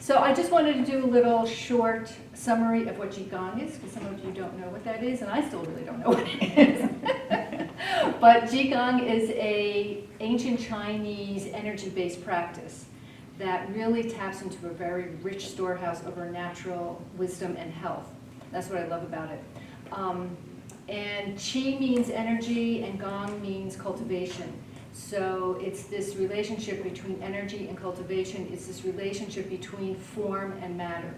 So I just wanted to do a little short summary of what Qigong is, because some of you don't know what that is, and I still really don't know what it is. But Qigong is an ancient Chinese energy-based practice that really taps into a very rich storehouse of our natural wisdom and health. That's what I love about it. And Qi means energy, and Gong means cultivation. So it's this relationship between energy and cultivation. It's this relationship between form and matter.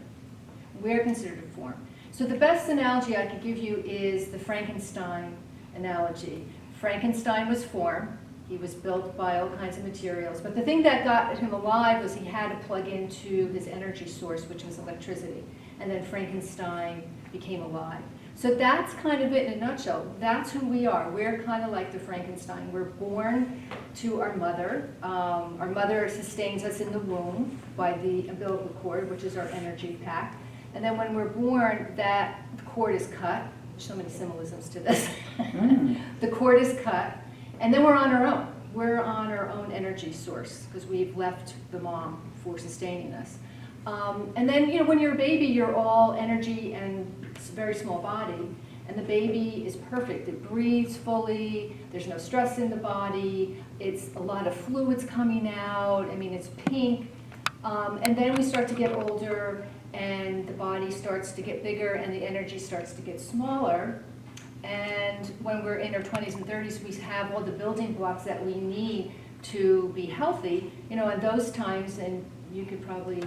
We're considered a form. So the best analogy I could give you is the Frankenstein analogy. Frankenstein was form. He was built by all kinds of materials. But the thing that got him alive was he had to plug into his energy source, which was electricity. And then Frankenstein became alive. So that's kind of it in a nutshell. That's who we are. We're kind of like the Frankenstein. We're born to our mother. Our mother sustains us in the womb by the umbilical cord, which is our energy pack. And then when we're born, that cord is cut. There's so many symbolisms to this. The cord is cut, and then we're on our own. We're on our own energy source because we've left the mom for sustaining us. And then, when you're a baby, you're all energy and it's a very small body, and the baby is perfect. It breathes fully, there's no stress in the body, it's a lot of fluids coming out, I mean, it's pink. And then we start to get older, and the body starts to get bigger, and the energy starts to get smaller. And when we're in our 20s and 30s, we have all the building blocks that we need to be healthy. In those times, and you could probably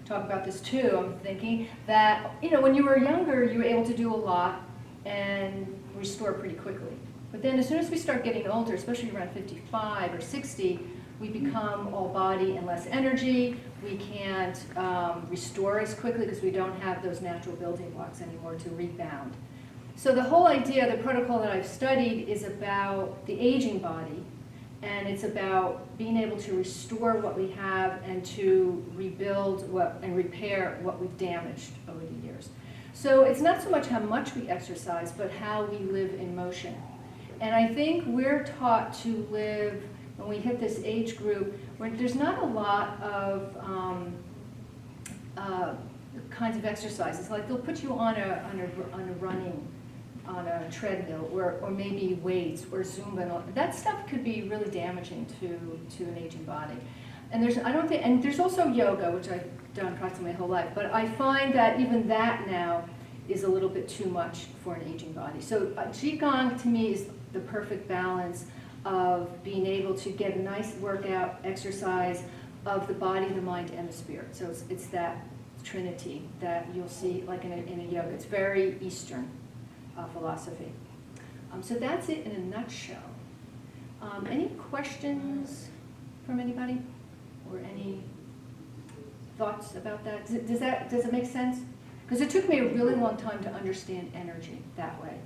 talk about this too, I'm thinking that, when you were younger, you were able to do a lot and restore pretty quickly. But then as soon as we start getting older, especially around 55 or 60, we become all body and less energy. We can't restore as quickly because we don't have those natural building blocks anymore to rebound. So the whole idea, the protocol that I've studied is about the aging body, and it's about being able to restore what we have and to rebuild and repair what we've damaged over the years. So it's not so much how much we exercise, but how we live in motion. And I think we're taught to live, when we hit this age group, where there's not a lot of kinds of exercises. Like they'll put you on a treadmill, or maybe weights, or Zumba, and all. That stuff could be really damaging to an aging body. And there's also yoga, which I've done practically my whole life, but I find that even that now is a little bit too much for an aging body. So Qigong to me is the perfect balance of being able to get a nice workout exercise of the body, the mind, and the spirit. So it's that trinity that you'll see like in a yoga. It's very Eastern philosophy. So that's it in a nutshell. Any questions from anybody? Or any thoughts about that? Does it make sense? Because it took me a really long time to understand energy that way.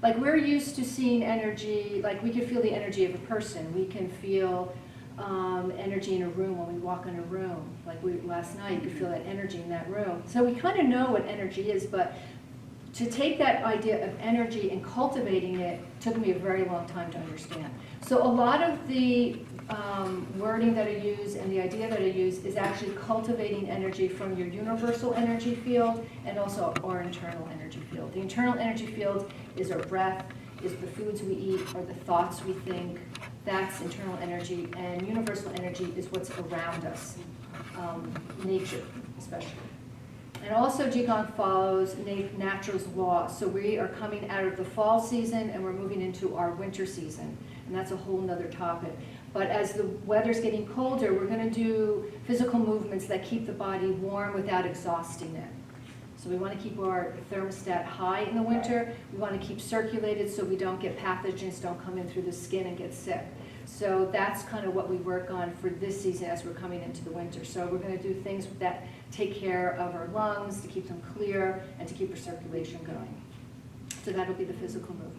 Like we're used to seeing energy, like we can feel the energy of a person. We can feel energy in a room when we walk in a room. Like last night, you could feel that energy in that room. So we kind of know what energy is, but to take that idea of energy and cultivating it took me a very long time to understand. So a lot of the wording that I use and the idea that I use is actually cultivating energy from your universal energy field and also our internal energy field. The internal energy field is our breath, is the foods we eat, or the thoughts we think. That's internal energy, and universal energy is what's around us, nature especially. And also Qigong follows natural's laws. So we are coming out of the fall season and we're moving into our winter season. And that's a whole nother topic. But as the weather's getting colder, we're going to do physical movements that keep the body warm without exhausting it. So we want to keep our thermostat high in the winter. We want to keep circulated so we don't get pathogens, don't come in through the skin and get sick. So that's kind of what we work on for this season as we're coming into the winter. So we're going to do things that take care of our lungs, to keep them clear, and to keep our circulation going. So that'll be the physical movement.